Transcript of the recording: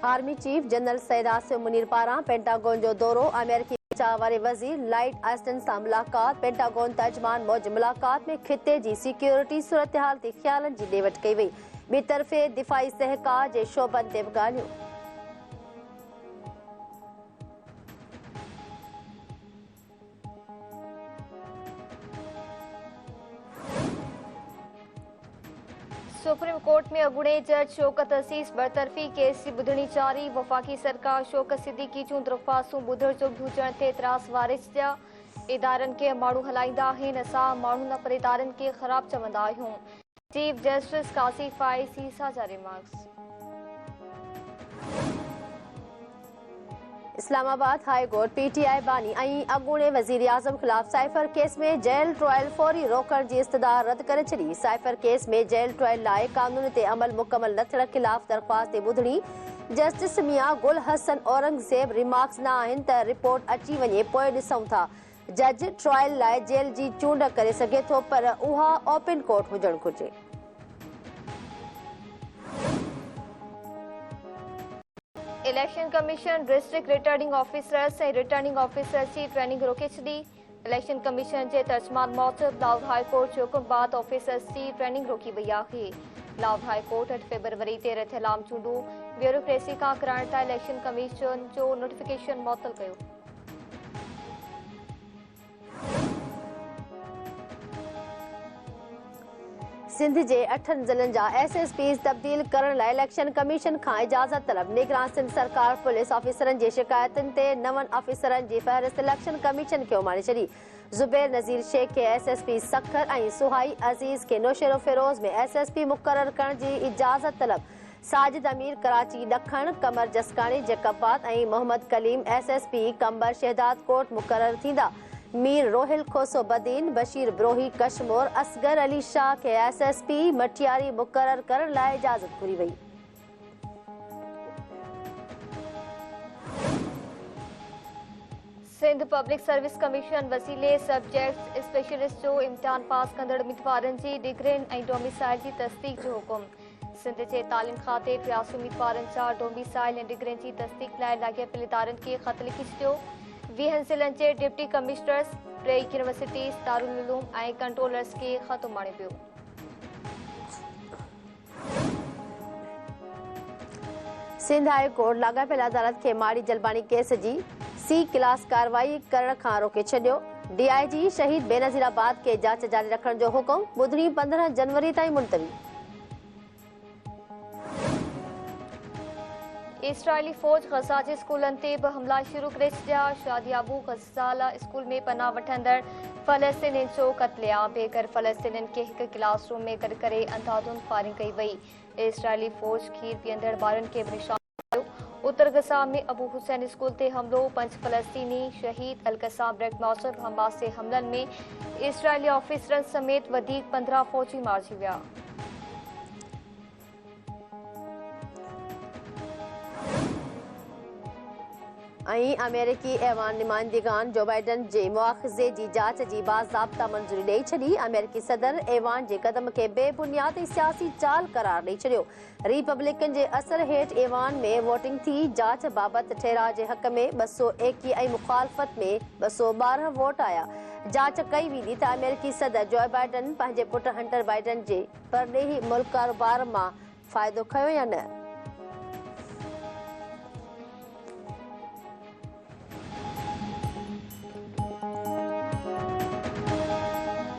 Army chief general Syed Asim Munir पारां pentagon जो दौरो। अमेरिकी बचाव वारे वज़ीर लाइट आस्टन सां मुलाक़ात। पेंटागन तर्जमान मौज मुलाक़ात में खिते जी सिक्योरिटी सूरत-हाल ते ख़्यालनि जी ॾे वठि कई वई। ॿी तरफ़े दिफ़ाई सहकार जे शोबनि ते बि ॻाल्हियूं। सुप्रीम कोर्ट में अगूणे जज शौकत अज़ीज़ बरतरफ़ी केस जी ॿुधणी जारी। वफ़ाक़ी सरकार शौकत सिद्दीकी जूं दरख़्वास्तूं ॿुधण जो हुजण ते एतिराज़ वारिस थिया। इदारनि खे माण्हू हलाईंदा आहिनि, असां माण्हू न पर इदारनि खे ख़राब चवंदा आहियूं। चीफ जस्टिस काज़ी फ़ाइज़ ईसा जा remarks. Islamabad high court PTI बानी ऐं अॻूणे वज़ीर आज़म ख़िलाफ़ साइफ़र केस में जेल ट्रायल फौरी रोकण जी इस्तदा रद्द करे छॾी। साइफ़र केस में जेल ट्रायल लाइ कानून ते अमल मुकमल न थियण ख़िलाफ़ दरख़्वास्त ते ॿुधणी। जस्टिस मियां गुल हसन औरंगज़ेब रिमार्क्स न आहिनि त रिपोर्ट अची वञे पोइ ॾिसूं था। जज ट्रायल लाइ जेल जी चूंड करे सघे थो, पर उहा ओपन कोर्ट हुजणु घुरिजे। Election commission district returning officers ऐं रिटर्निंग ऑफिसर्स जी ट्रेनिंग रोके छॾी। इलेक्शन कमीशन जे तर्जमान मूजिबि लाहौर हाई कोर्ट जे हुकुम बाद ऑफिसर्स जी ट्रेनिंग रोकी वई आहे। लाहौर हाई कोर्ट 8 फरवरी ते रथियल आम चूंडूं ब्यूरोक्रेसी खां कराइण लाइ इलेक्शन कमीशन जो नोटिफिकेशन मुअतल कयो। सिंध जे 8 ज़िलनि जा SSPs तब्दील करण लाइ इलेक्शन कमीशन खां इजाज़त तलब। निगरान सिंध सरकार पुलिस ऑफिसरनि जी शिकायतुनि ते 9 ऑफिसरनि जी फ़हरिस्त इलेक्शन कमीशन खे उमाणे छॾी। ज़ुबैर नज़ीर शेख खे SSP सखर ऐं सुहाई अज़ीज़ खे नौशेरो फिरोज़ में SSP मुक़रर करण जी इजाज़त तलब। साजिद अमीर कराची ॾखण, कमर जसकाणी जैकबाद ऐं मोहम्मद कलीम SSP कंबर शहदाद कोट मुक़रर थींदा। मीर रोहिल खोसो बदीन, बशीर ब्रोही कशमोर, असगर अली शाह खे SSP मटियारी मुक़रर करण लाइ इजाज़त घुरी वई। सिंध पब्लिक सर्विस कमीशन वसीले सब्जेक्ट्स स्पेशलिस्ट जो इम्तिहान पास कंदड़ उम्मीदवारनि जी डिग्रियुनि ऐं डोमिसाइल जी तस्दीक जो हुकुम। सिंध जे तालीम खाते 83 उम्मीदवारनि जा डोमिसाइल ऐं डिग्रियुनि जी तस्दीक लाइ लाॻापियल इदारनि खे ख़त लिखी छॾियो। 20 ज़िलनि जे deputy commissioners, 3 universities, Darul Uloom ऐं कंट्रोलर्स खे ख़त उमाणे पियो। सिंध हाई कोर्ट लाॻापियल अदालत खे माड़ी जलबानी केस जी C क्लास कार्रवाई करण खां रोके छॾियो। DIG शहीद बेनज़ीराबाद खे जांच जारी रखण जो हुकुम। ॿुधणी 15 जनवरी ताईं मुलतवी। इसराइली फ़ौज गज़ा जे स्कूलनि ते बि हमला शुरू करे छॾिया। शादियाबू गज़ाला स्कूल में पनाह वठंदड़ फ़लस्तीनी जो क़त्लेआम। बेघर फ़लस्तीनियुनि खे हिकु क्लासरूम में गॾु करे अंधाधुंध फायरिंग कई वई। इसराइली फ़ौज खीर पीअंदड़ ॿारनि खे बि निशाना कयो। उत्तर गज़ा में अबू हुसैन स्कूल ते हमलो, 5 फ़लस्तीनी शहीद। अल-क़साम ब्रेक मौसम हमास जे हमलनि में इसराइली ऑफिसरनि समेत वधीक 15 फ़ौजी मारिजी विया। ऐं अमेरिकी ऐवान नुमाइंदगान जो बाइडन जे मुआख़ज़े जी जांच जी बाज़ाब्ता मंज़ूरी ॾेई छॾी। अमेरिकी सदर ऐवान जे क़दम खे बेबुनियाद सियासी चाल करार ॾेई छॾियो। रिपब्लिकन जे असर हेठि ऐवान में वोटिंग थी। जांच बाबति ठहिराउ जे हक़ में 221 ऐं मुख़ालफ़त में 212 वोट आया। जांच कई वेंदी त अमेरिकी सदर जो बाइडन पंहिंजे पुटु हंटर बाइडन जे परॾेही मुल्क कारोबार मां फ़ाइदो खयो या न।